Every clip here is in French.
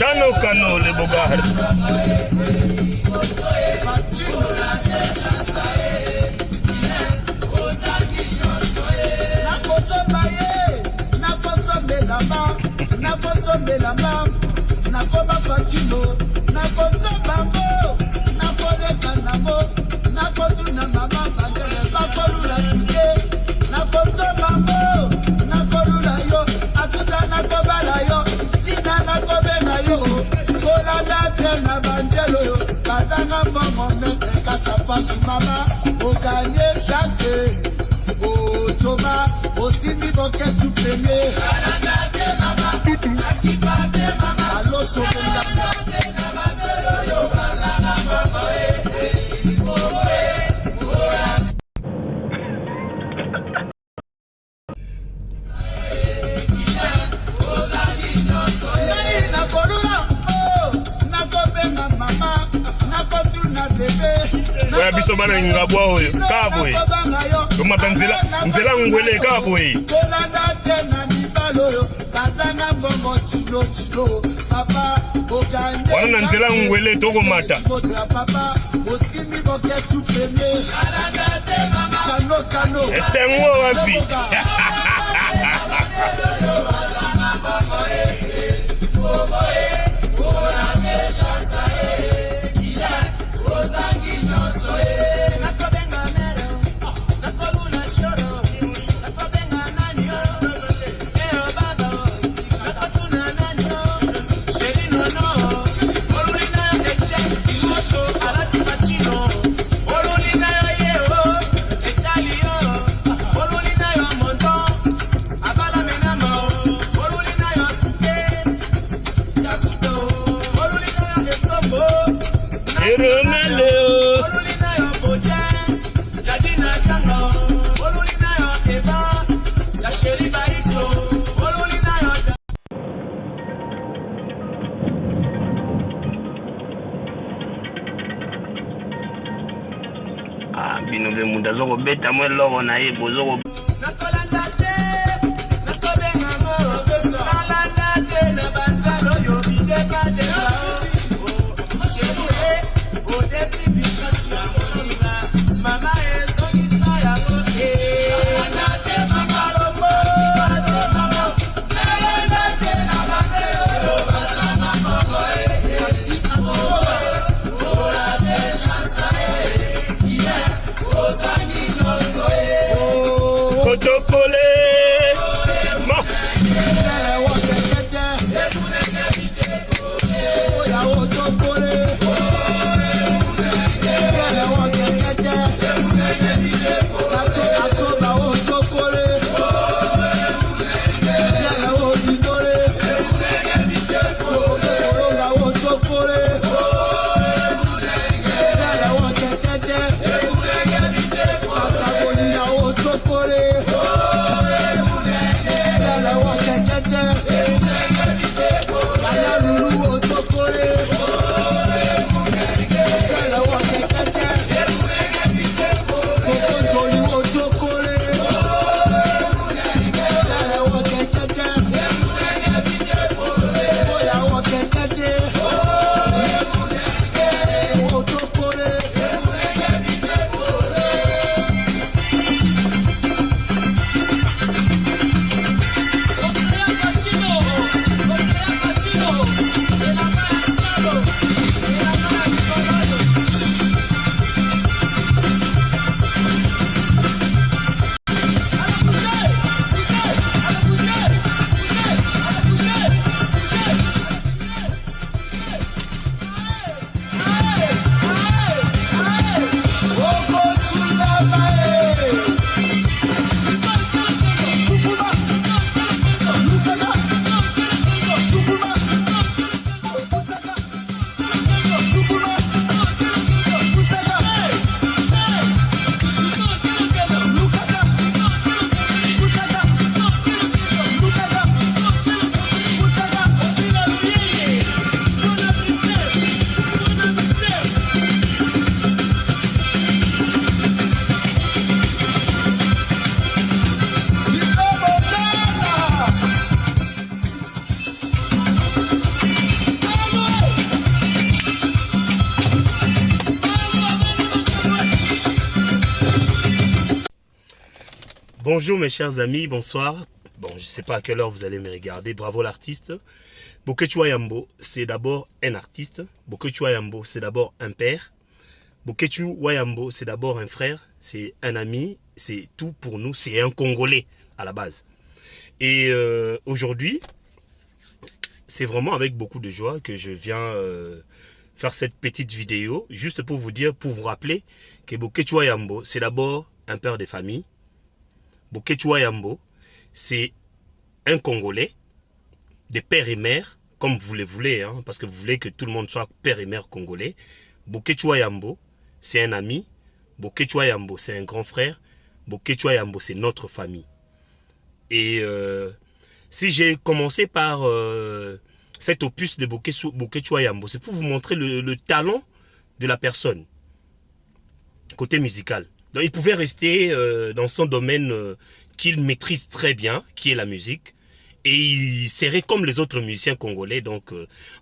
Kano Kano le Bogard. Mama, au gagné chassé, au Thomas, aussi mi boquet tout premier. Allo Oya biso bana ngabwa oyo kabwe komata nzela ngwele kabwe wana na nzela ngwele tokomata esengo wapi bino be muda zoko beta mwe logo na ye bozoko Kotokole Bonjour mes chers amis, bonsoir. Bon, je ne sais pas à quelle heure vous allez me regarder. Bravo l'artiste. Bokechi Wayambo, c'est d'abord un artiste. Bokechi Wayambo, c'est d'abord un père. Bokechi Wayambo, c'est d'abord un frère. C'est un ami. C'est tout pour nous. C'est un Congolais à la base. Et aujourd'hui, c'est vraiment avec beaucoup de joie que je viens faire cette petite vidéo. Juste pour vous dire, pour vous rappeler que Bokechi Wayambo, c'est d'abord un père de famille. Bokechi Wayambo, c'est un Congolais, de père et mère, comme vous le voulez, hein, parce que vous voulez que tout le monde soit père et mère congolais. Bokechi Wayambo, c'est un ami. Bokechi Wayambo, c'est un grand frère. Bokechi Wayambo, c'est notre famille. Et si j'ai commencé par cet opus de Bokechi Wayambo, c'est pour vous montrer le talent de la personne, côté musical. Donc, il pouvait rester dans son domaine qu'il maîtrise très bien, qui est la musique. Et il serait comme les autres musiciens congolais, donc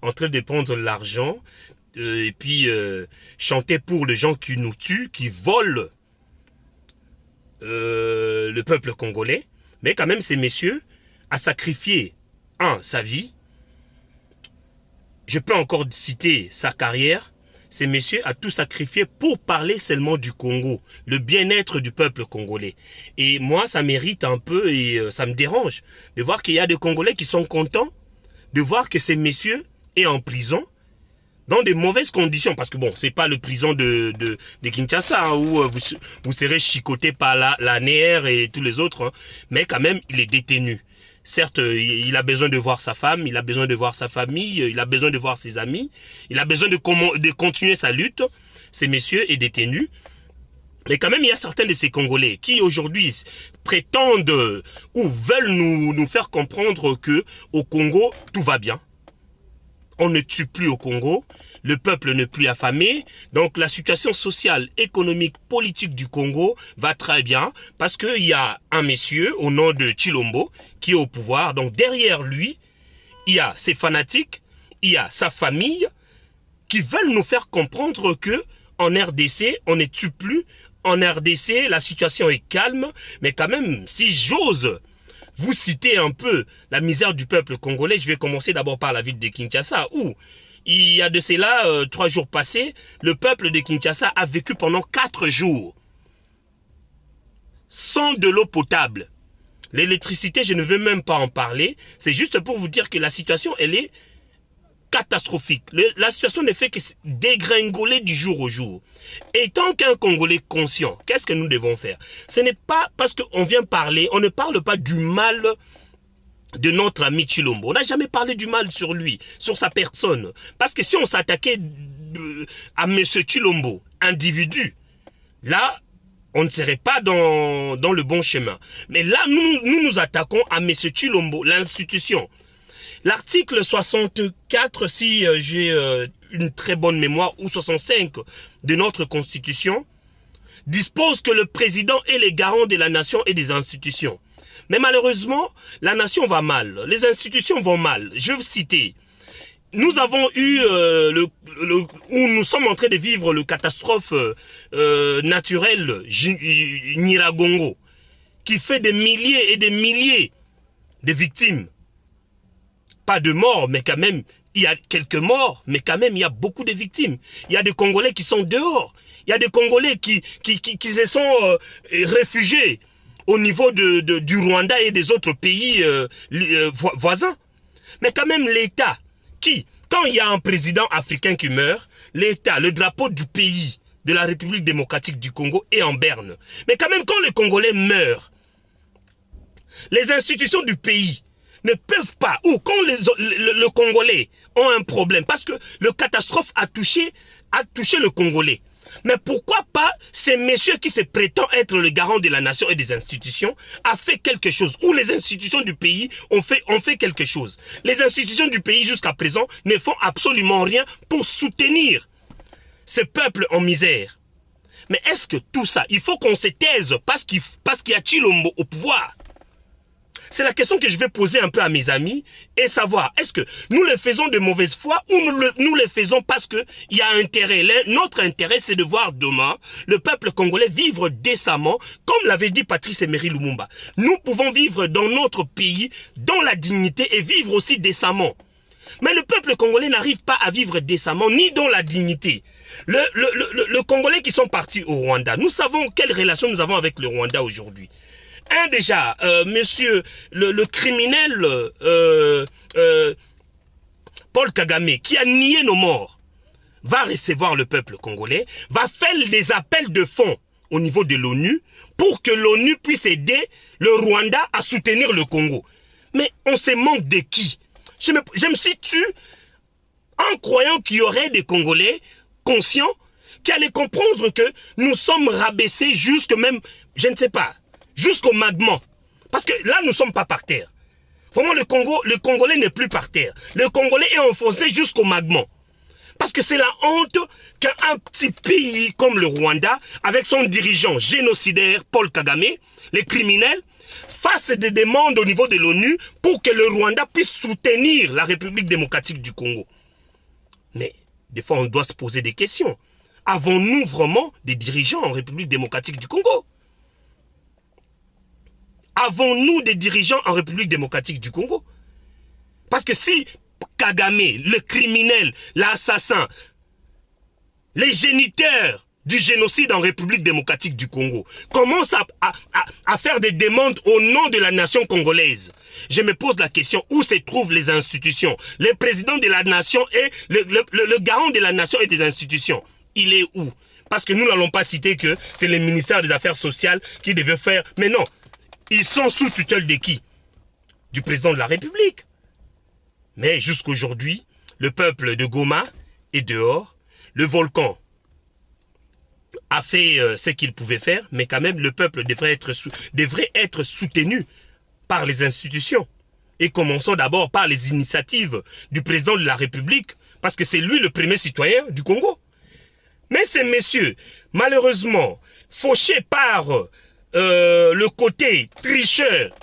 en train de prendre l'argent et puis chanter pour les gens qui nous tuent, qui volent le peuple congolais. Mais quand même, ces messieurs a sacrifié, sa vie. Je peux encore citer sa carrière. Ces messieurs a tout sacrifié pour parler seulement du Congo, le bien-être du peuple congolais. Et moi, ça mérite un peu et ça me dérange de voir qu'il y a des Congolais qui sont contents de voir que ces messieurs est en prison dans de mauvaises conditions. Parce que bon, c'est pas le prison de Kinshasa hein, où vous serez chicoté par la NER et tous les autres. Hein, mais quand même, il est détenu. Certes, il a besoin de voir sa femme, il a besoin de voir sa famille, il a besoin de voir ses amis, il a besoin de continuer sa lutte. Ces messieurs est détenu. Mais quand même, il y a certains de ces Congolais qui aujourd'hui prétendent ou veulent nous faire comprendre que au Congo, tout va bien. On ne tue plus au Congo, le peuple n'est plus affamé, donc la situation sociale, économique, politique du Congo va très bien parce qu'il y a un monsieur au nom de Tshilombo qui est au pouvoir. Donc derrière lui, il y a ses fanatiques, il y a sa famille qui veulent nous faire comprendre que en RDC, on ne tue plus. En RDC, la situation est calme, mais quand même, si j'ose vous citer un peu la misère du peuple congolais, je vais commencer d'abord par la ville de Kinshasa, où il y a de cela 3 jours passés, le peuple de Kinshasa a vécu pendant 4 jours sans de l'eau potable. L'électricité, je ne veux même pas en parler, c'est juste pour vous dire que la situation, elle est catastrophique. La situation ne fait que dégringoler du jour au jour. Et tant qu'un Congolais conscient, qu'est-ce que nous devons faire? Ce n'est pas parce qu'on vient parler, on ne parle pas du mal de notre ami Tshilombo. On n'a jamais parlé du mal sur lui, sur sa personne. Parce que si on s'attaquait à M. Tshilombo, individu, là, on ne serait pas dans le bon chemin. Mais là, nous attaquons à M. Tshilombo, l'institution. L'article 64, si j'ai une très bonne mémoire, ou 65 de notre Constitution, dispose que le président est le garant de la nation et des institutions. Mais malheureusement, la nation va mal, les institutions vont mal. Je vais vous citer. Nous avons eu, où nous sommes en train de vivre le catastrophe naturelle Nyiragongo, qui fait des milliers et des milliers de victimes. Pas de morts, mais quand même, il y a quelques morts, mais quand même, il y a beaucoup de victimes. Il y a des Congolais qui sont dehors. Il y a des Congolais qui se sont réfugiés au niveau du Rwanda et des autres pays voisins. Mais quand même, l'État, quand il y a un président africain qui meurt, l'État, le drapeau du pays, de la République démocratique du Congo est en berne. Mais quand même, quand les Congolais meurent, les institutions du pays ne peuvent pas, ou quand le Congolais ont un problème, parce que le catastrophe a touché le Congolais. Mais pourquoi pas ces messieurs qui se prétendent être le garant de la nation et des institutions a fait quelque chose, ou les institutions du pays ont fait quelque chose. Les institutions du pays jusqu'à présent ne font absolument rien pour soutenir ce peuple en misère. Mais est-ce que tout ça, il faut qu'on se taise parce qu'il y a Tshilombo au pouvoir? c'est la question que je vais poser un peu à mes amis et savoir, est-ce que nous le faisons de mauvaise foi ou nous le faisons parce qu'il y a intérêt. Notre intérêt, c'est de voir demain le peuple congolais vivre décemment, comme l'avait dit Patrice Emery Lumumba. Nous pouvons vivre dans notre pays, dans la dignité et vivre aussi décemment. Mais le peuple congolais n'arrive pas à vivre décemment, ni dans la dignité. Le Congolais qui sont partis au Rwanda, nous savons quelle relation nous avons avec le Rwanda aujourd'hui. Déjà, monsieur, le criminel Paul Kagame, qui a nié nos morts, va recevoir le peuple congolais, va faire des appels de fonds au niveau de l'ONU pour que l'ONU puisse aider le Rwanda à soutenir le Congo. Mais on se manque de qui? Je me situe en croyant qu'il y aurait des Congolais conscients qui allaient comprendre que nous sommes rabaissés jusque même, je ne sais pas, jusqu'au magma. Parce que là, nous ne sommes pas par terre. Vraiment, le Congolais n'est plus par terre. Le Congolais est enfoncé jusqu'au magma. Parce que c'est la honte qu'un petit pays comme le Rwanda, avec son dirigeant génocidaire Paul Kagame, les criminels, fasse des demandes au niveau de l'ONU pour que le Rwanda puisse soutenir la République démocratique du Congo. Mais, des fois, on doit se poser des questions. Avons-nous vraiment des dirigeants en République démocratique du Congo? Avons-nous des dirigeants en République démocratique du Congo? Parce que si Kagame, le criminel, l'assassin, les géniteurs du génocide en République démocratique du Congo commence à faire des demandes au nom de la nation congolaise, je me pose la question, où se trouvent les institutions? Le président de la nation et le garant de la nation et des institutions, il est où? Parce que nous n'allons pas citer que c'est le ministère des Affaires sociales qui devait faire, mais non, ils sont sous tutelle de qui? Du président de la République. Mais jusqu'aujourd'hui, le peuple de Goma est dehors, le volcan a fait ce qu'il pouvait faire, mais quand même le peuple devrait être soutenu par les institutions. Et commençons d'abord par les initiatives du président de la République, parce que c'est lui le premier citoyen du Congo. Mais ces messieurs, malheureusement, fauchés par le côté tricheur,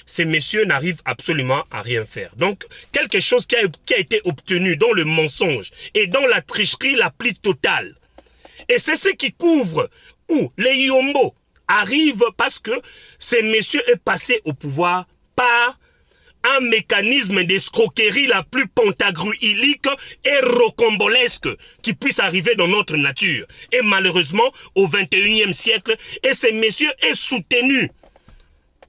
ces messieurs n'arrivent absolument à rien faire. Donc, quelque chose qui a été obtenu dans le mensonge et dans la tricherie la plus totale. Et c'est ce qui couvre où les Yombo arrivent parce que ces messieurs est passé au pouvoir par un mécanisme d'escroquerie la plus pantagruélique et rocambolesque qui puisse arriver dans notre nature. Et malheureusement, au XXIe siècle, et ces messieurs est soutenu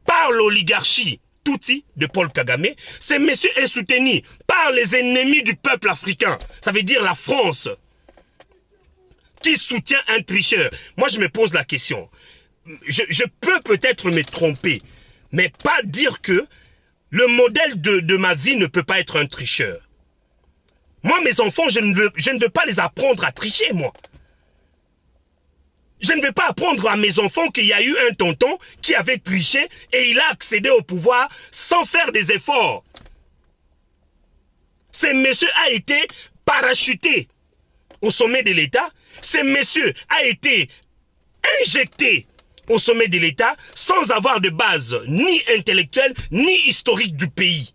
par l'oligarchie Tutsi de Paul Kagame, ces messieurs est soutenu par les ennemis du peuple africain, ça veut dire la France, qui soutient un tricheur. Moi, je me pose la question. Je peux peut-être me tromper, mais pas dire que le modèle de ma vie ne peut pas être un tricheur. Moi, mes enfants, je ne veux pas les apprendre à tricher, moi. Je ne vais pas apprendre à mes enfants qu'il y a eu un tonton qui avait triché et il a accédé au pouvoir sans faire des efforts. Ce monsieur a été parachuté au sommet de l'État. Ce monsieur a été injecté au sommet de l'État sans avoir de base ni intellectuelle ni historique du pays.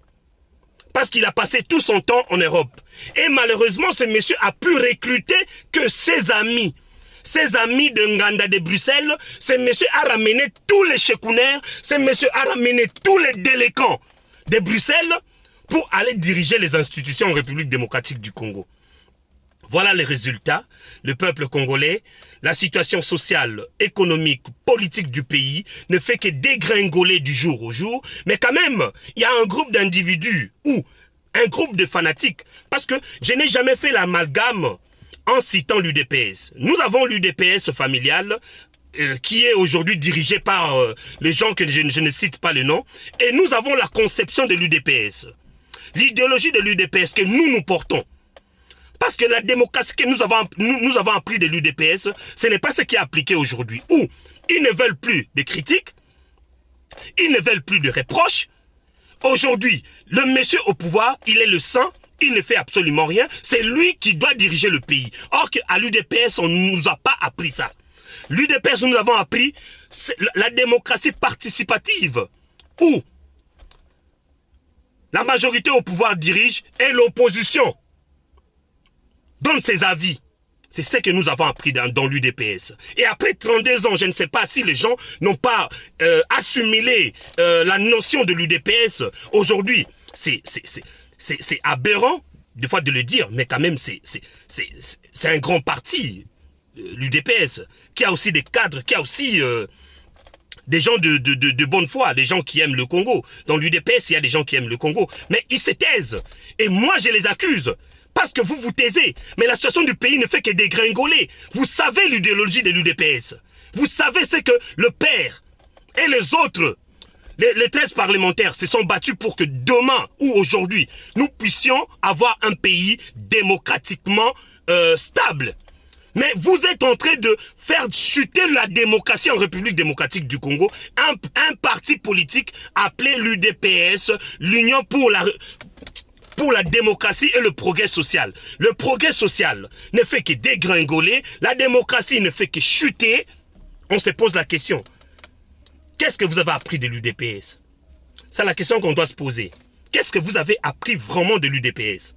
Parce qu'il a passé tout son temps en Europe. Et malheureusement, ce monsieur a pu recruter que ses amis. Ses amis de Nganda de Bruxelles, ce monsieur a ramené tous les chekounaires, ce monsieur a ramené tous les délinquants de Bruxelles pour aller diriger les institutions en République démocratique du Congo. Voilà les résultats. Le peuple congolais, la situation sociale, économique, politique du pays ne fait que dégringoler du jour au jour. Mais quand même, il y a un groupe d'individus ou un groupe de fanatiques. Parce que je n'ai jamais fait l'amalgame en citant l'UDPS. Nous avons l'UDPS familiale qui est aujourd'hui dirigée par les gens que je ne cite pas le nom. Et nous avons la conception de l'UDPS. L'idéologie de l'UDPS que nous portons. Parce que la démocratie que nous avons appris de l'UDPS, ce n'est pas ce qui est appliqué aujourd'hui. Où ils ne veulent plus de critiques, ils ne veulent plus de reproches. Aujourd'hui, le monsieur au pouvoir, il est le sang, il ne fait absolument rien. C'est lui qui doit diriger le pays. Or qu'à l'UDPS, on ne nous a pas appris ça. L'UDPS, nous avons appris la démocratie participative. où la majorité au pouvoir dirige et l'opposition donne ses avis. C'est ce que nous avons appris dans l'UDPS. Et après 32 ans, je ne sais pas si les gens n'ont pas assimilé la notion de l'UDPS. Aujourd'hui, c'est aberrant, des fois de le dire, mais quand même, c'est un grand parti, l'UDPS, qui a aussi des cadres, qui a aussi des gens de bonne foi, des gens qui aiment le Congo. Dans l'UDPS, il y a des gens qui aiment le Congo. Mais ils se taisent. Et moi, je les accuse. Parce que vous vous taisez. Mais la situation du pays ne fait que dégringoler. Vous savez l'idéologie de l'UDPS. Vous savez ce que le père et les autres, les 13 parlementaires se sont battus pour que demain ou aujourd'hui, nous puissions avoir un pays démocratiquement stable. Mais vous êtes en train de faire chuter la démocratie en République démocratique du Congo. Un parti politique appelé l'UDPS, l'Union pour la démocratie et le progrès social. Le progrès social ne fait que dégringoler, la démocratie ne fait que chuter. On se pose la question, qu'est-ce que vous avez appris de l'UDPS? C'est la question qu'on doit se poser. Qu'est-ce que vous avez appris vraiment de l'UDPS?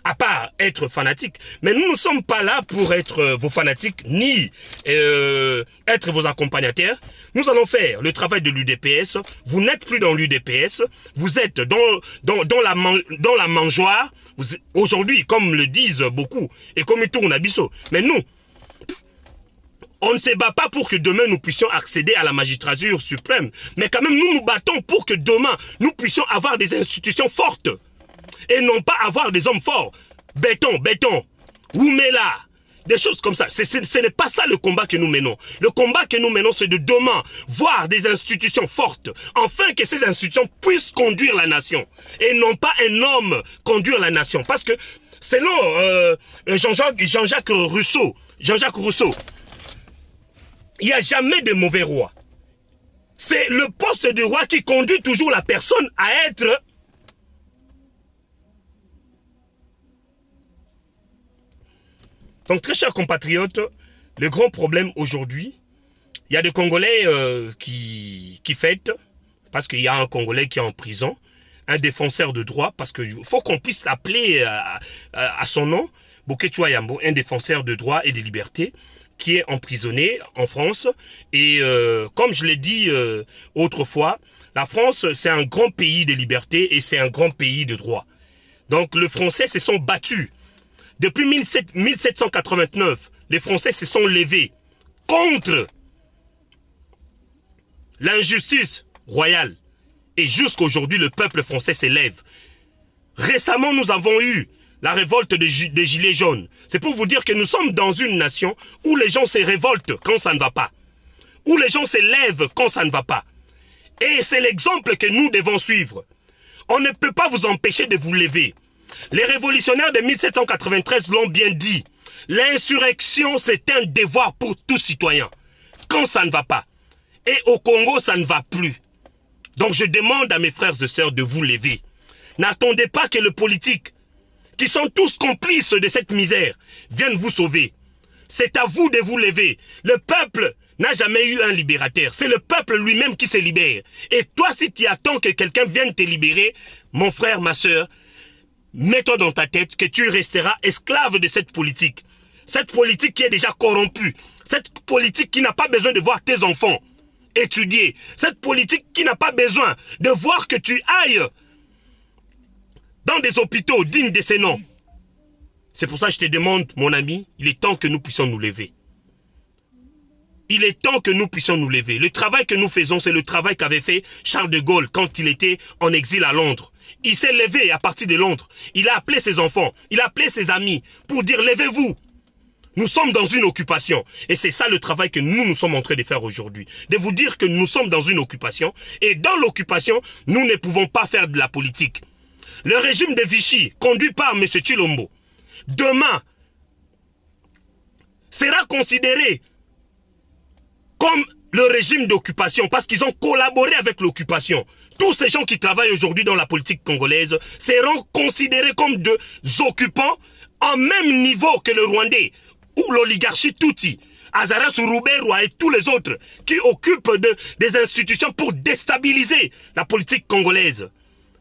À part être fanatique. Mais nous ne sommes pas là pour être vos fanatiques, ni être vos accompagnateurs. Nous allons faire le travail de l'UDPS. Vous n'êtes plus dans l'UDPS. Vous êtes dans la mangeoire. Aujourd'hui, comme le disent beaucoup, et comme ils tournent à Bissau. Mais nous, on ne se bat pas pour que demain nous puissions accéder à la magistrature suprême. Mais quand même, nous nous battons pour que demain, nous puissions avoir des institutions fortes. Et non pas avoir des hommes forts. Béton, Oumela, des choses comme ça. Ce n'est pas ça le combat que nous menons. Le combat que nous menons, c'est de demain voir des institutions fortes, afin que ces institutions puissent conduire la nation. Et non pas un homme conduire la nation. Parce que, selon Jean-Jacques Rousseau, il n'y a jamais de mauvais roi. C'est le poste de roi qui conduit toujours la personne à être... Donc, très chers compatriotes, le grand problème aujourd'hui, il y a des Congolais qui fêtent, parce qu'il y a un Congolais qui est en prison, un défenseur de droit, parce qu'il faut qu'on puisse l'appeler à son nom, Bokechwa Yambo, un défenseur de droit et de liberté, qui est emprisonné en France. Et comme je l'ai dit autrefois, la France, c'est un grand pays de liberté et c'est un grand pays de droit. Donc, les Français se sont battus. Depuis 1789, les Français se sont levés contre l'injustice royale. Et jusqu'à aujourd'hui, le peuple français s'élève. Récemment, nous avons eu la révolte des Gilets jaunes. C'est pour vous dire que nous sommes dans une nation où les gens se révoltent quand ça ne va pas. Où les gens s'élèvent quand ça ne va pas. Et c'est l'exemple que nous devons suivre. On ne peut pas vous empêcher de vous lever. Les révolutionnaires de 1793 l'ont bien dit. L'insurrection, c'est un devoir pour tout citoyen. Quand ça ne va pas. Et au Congo, ça ne va plus. Donc je demande à mes frères et sœurs de vous lever. N'attendez pas que les politiques, qui sont tous complices de cette misère, viennent vous sauver. C'est à vous de vous lever. Le peuple n'a jamais eu un libérateur. C'est le peuple lui-même qui se libère. Et toi, si tu attends que quelqu'un vienne te libérer, mon frère, ma sœur, mets-toi dans ta tête que tu resteras esclave de cette politique. Cette politique qui est déjà corrompue. Cette politique qui n'a pas besoin de voir tes enfants étudier. Cette politique qui n'a pas besoin de voir que tu ailles dans des hôpitaux dignes de ces noms. C'est pour ça que je te demande, mon ami, il est temps que nous puissions nous lever. Il est temps que nous puissions nous lever. Le travail que nous faisons, c'est le travail qu'avait fait Charles de Gaulle quand il était en exil à Londres. Il s'est levé à partir de Londres. Il a appelé ses enfants, il a appelé ses amis pour dire « Levez-vous ». Nous sommes dans une occupation. Et c'est ça le travail que nous sommes en train de faire aujourd'hui. De vous dire que nous sommes dans une occupation. Et dans l'occupation, nous ne pouvons pas faire de la politique. Le régime de Vichy, conduit par M. Tshilombo, demain, sera considéré comme le régime d'occupation parce qu'ils ont collaboré avec l'occupation. Tous ces gens qui travaillent aujourd'hui dans la politique congolaise seront considérés comme des occupants en même niveau que le Rwandais ou l'oligarchie Tutsi Azara Sourouberwa et tous les autres qui occupent des institutions pour déstabiliser la politique congolaise.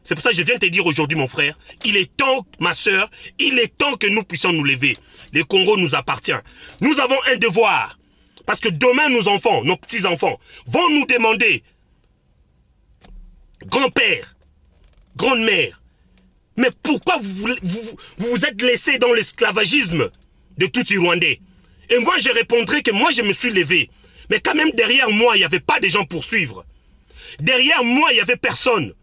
C'est pour ça que je viens te dire aujourd'hui, mon frère, il est temps, ma soeur, il est temps que nous puissions nous lever. Le Congo nous appartient. Nous avons un devoir. Parce que demain, nos enfants, nos petits-enfants, vont nous demander, grand-père, grande-mère, mais pourquoi vous vous êtes laissé dans l'esclavagisme de tout Rwandais? Et moi, je répondrai que moi, je me suis levé. Mais quand même, derrière moi, il n'y avait pas de gens pour suivre. Derrière moi, il n'y avait personne.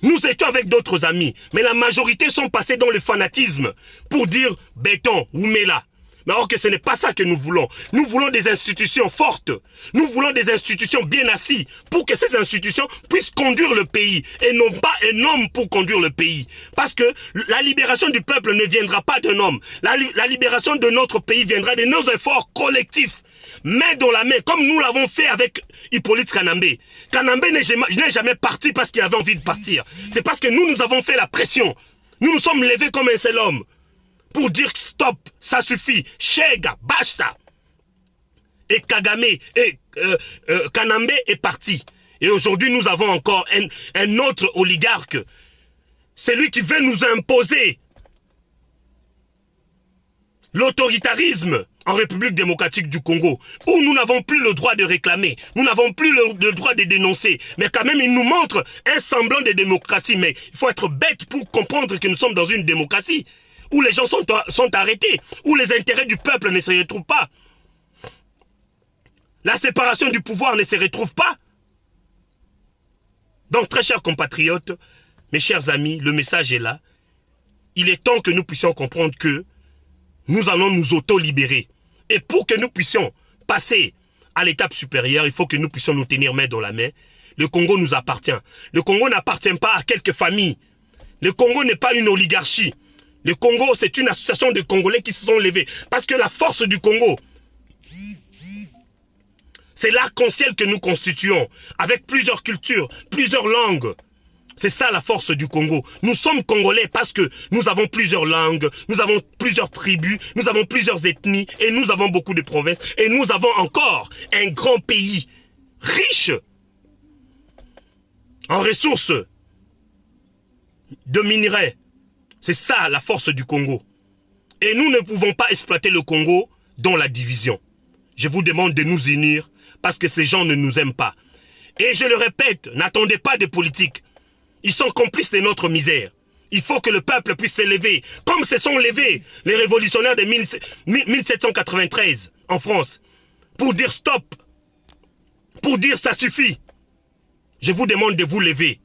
Nous étions avec d'autres amis, mais la majorité sont passés dans le fanatisme pour dire béton ou mela. Mais or que ce n'est pas ça que nous voulons. Nous voulons des institutions fortes. Nous voulons des institutions bien assises pour que ces institutions puissent conduire le pays et non pas un homme pour conduire le pays. Parce que la libération du peuple ne viendra pas d'un homme. La libération de notre pays viendra de nos efforts collectifs. Main dans la main, comme nous l'avons fait avec Hippolyte Kanambe. Kanambe n'est jamais parti parce qu'il avait envie de partir. C'est parce que nous avons fait la pression. Nous nous sommes levés comme un seul homme. Pour dire stop, ça suffit. Chega, basta. Et Kagame et Kanambe est parti. Et aujourd'hui, nous avons encore un autre oligarque. C'est lui qui veut nous imposer l'autoritarisme en République démocratique du Congo, où nous n'avons plus le droit de réclamer, nous n'avons plus le droit de dénoncer, mais quand même il nous montre un semblant de démocratie. Mais il faut être bête pour comprendre que nous sommes dans une démocratie, où les gens sont arrêtés, où les intérêts du peuple ne se retrouvent pas. La séparation du pouvoir ne se retrouve pas. Donc, très chers compatriotes, mes chers amis, le message est là. Il est temps que nous puissions comprendre que nous allons nous auto-libérer. Et pour que nous puissions passer à l'étape supérieure, il faut que nous puissions nous tenir main dans la main. Le Congo nous appartient. Le Congo n'appartient pas à quelques familles. Le Congo n'est pas une oligarchie. Le Congo, c'est une association de Congolais qui se sont levés. Parce que la force du Congo, c'est l'arc-en-ciel que nous constituons, avec plusieurs cultures, plusieurs langues. C'est ça la force du Congo. Nous sommes Congolais parce que nous avons plusieurs langues, nous avons plusieurs tribus, nous avons plusieurs ethnies, et nous avons beaucoup de provinces, et nous avons encore un grand pays, riche en ressources de minerais. C'est ça la force du Congo. Et nous ne pouvons pas exploiter le Congo dans la division. Je vous demande de nous unir parce que ces gens ne nous aiment pas. Et je le répète, n'attendez pas de politique. Ils sont complices de notre misère. Il faut que le peuple puisse se lever, comme se sont levés les révolutionnaires de 1793 en France, pour dire stop, pour dire ça suffit. Je vous demande de vous lever.